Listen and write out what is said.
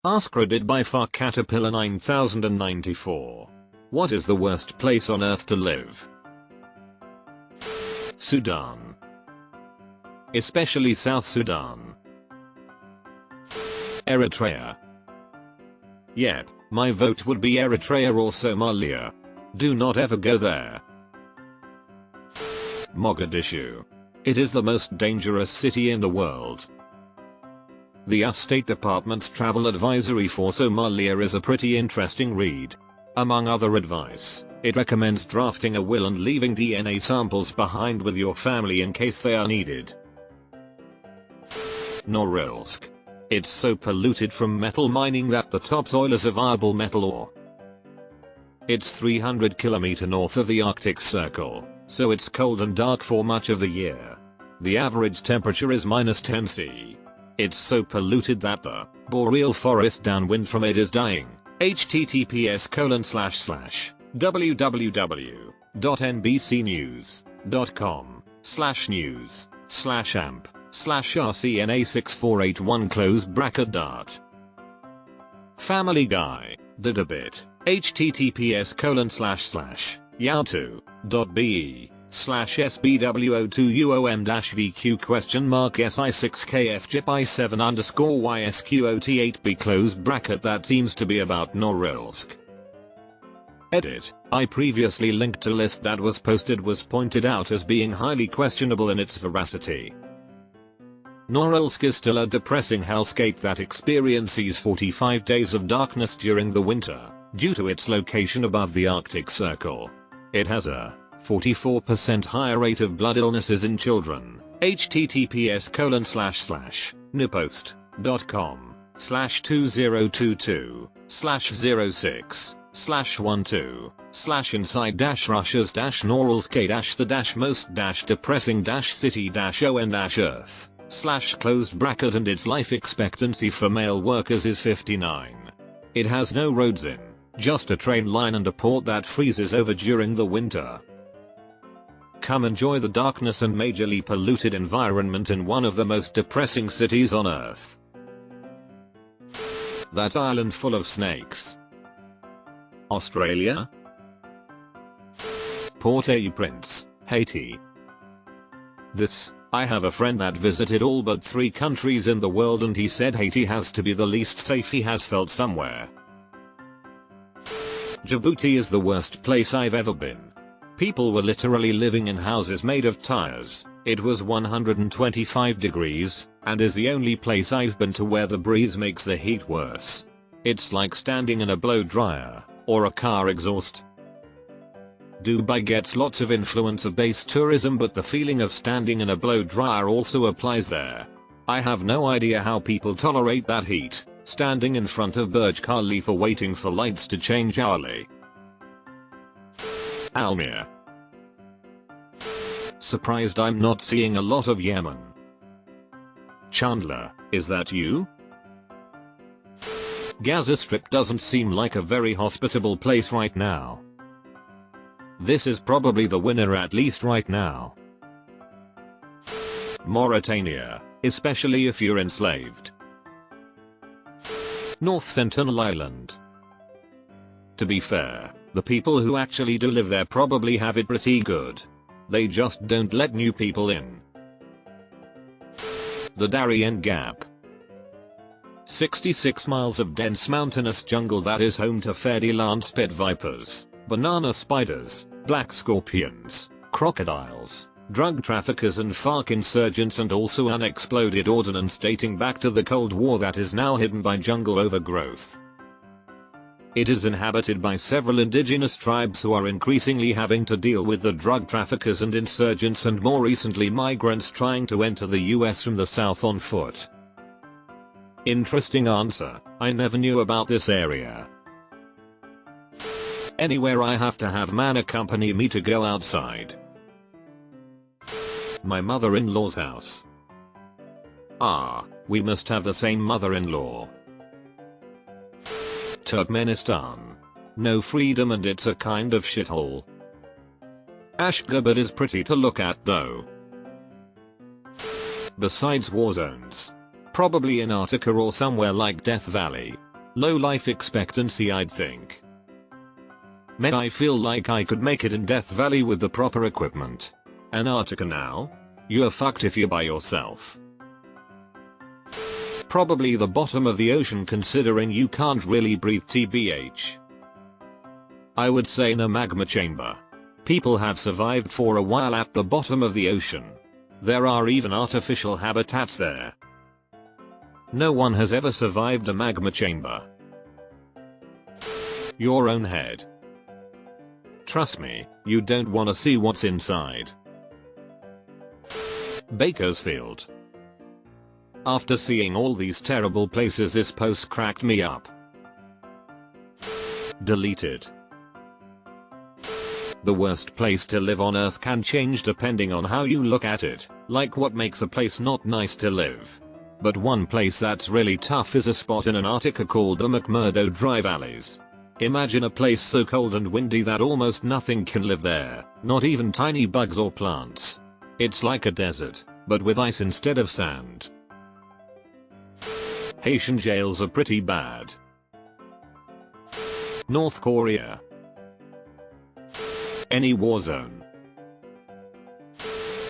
AskReddit by far Caterpillar 9094. What is the worst place on earth to live? Sudan. Especially South Sudan. Eritrea. Yep, my vote would be Eritrea or Somalia. Do not ever go there. Mogadishu. It is the most dangerous city in the world. The US State Department's travel advisory for Somalia is a pretty interesting read. Among other advice, it recommends drafting a will and leaving DNA samples behind with your family in case they are needed. Norilsk. It's so polluted from metal mining that the topsoil is a viable metal ore. It's 300 km north of the Arctic Circle, so it's cold and dark for much of the year. The average temperature is -10 C. It's so polluted that the boreal forest downwind from it is dying. https://www.nbcnews.com/news/amp/rcna6481 Family Guy did a bit. https://yahoo.be/sbwo2uom-vq?si6kfjpi7_ysqot8b that seems to be about Norilsk. Edit. I previously linked a list that was posted was pointed out as being highly questionable in its veracity. Norilsk is still a depressing hellscape that experiences 45 days of darkness during the winter, due to its location above the Arctic Circle. It has a 44% higher rate of blood illnesses in children. https://nupost.com/2022/06/12/inside-rushes-norils-the-most-depressing-city-on-earth/closed and its life expectancy for male workers is 59. It has no roads in, just a train line and a port that freezes over during the winter. Come enjoy the darkness and majorly polluted environment in one of the most depressing cities on earth. That island full of snakes. Australia? Port-au-Prince, Haiti. I have a friend that visited all but 3 countries in the world and he said Haiti has to be the least safe he has felt somewhere. Djibouti is the worst place I've ever been. People were literally living in houses made of tires. It was 125 degrees, and is the only place I've been to where the breeze makes the heat worse. It's like standing in a blow dryer, or a car exhaust. Dubai gets lots of influencer-based tourism, but the feeling of standing in a blow dryer also applies there. I have no idea how people tolerate that heat, standing in front of Burj Khalifa waiting for lights to change hourly. Almere. Surprised I'm not seeing a lot of Yemen. Chandler, is that you? Gaza Strip doesn't seem like a very hospitable place right now. This is probably the winner at least right now. Mauritania, especially if you're enslaved. North Sentinel Island. To be fair, the people who actually do live there probably have it pretty good. They just don't let new people in. The Darien Gap. 66 miles of dense mountainous jungle that is home to Fairyland spit vipers, banana spiders, black scorpions, crocodiles, drug traffickers and FARC insurgents, and also unexploded ordnance dating back to the Cold War that is now hidden by jungle overgrowth. It is inhabited by several indigenous tribes who are increasingly having to deal with the drug traffickers and insurgents, and more recently migrants trying to enter the US from the south on foot. Interesting answer, I never knew about this area. Anywhere I have to have man accompany me to go outside. My mother-in-law's house. Ah, we must have the same mother-in-law. Turkmenistan. No freedom and it's a kind of shithole. Ashgabat is pretty to look at though. Besides war zones. Probably Antarctica or somewhere like Death Valley. Low life expectancy, I'd think. Man, I feel like I could make it in Death Valley with the proper equipment. Antarctica now? You're fucked if you're by yourself. Probably the bottom of the ocean, considering you can't really breathe tbh. I would say in a magma chamber. People have survived for a while at the bottom of the ocean. There are even artificial habitats there. No one has ever survived a magma chamber. Your own head. Trust me, you don't wanna see what's inside. Bakersfield. After seeing all these terrible places, this post cracked me up. Deleted. The worst place to live on Earth can change depending on how you look at it, like what makes a place not nice to live. But one place that's really tough is a spot in Antarctica called the McMurdo Dry Valleys. Imagine a place so cold and windy that almost nothing can live there, not even tiny bugs or plants. It's like a desert, but with ice instead of sand. Haitian jails are pretty bad. North Korea. Any war zone.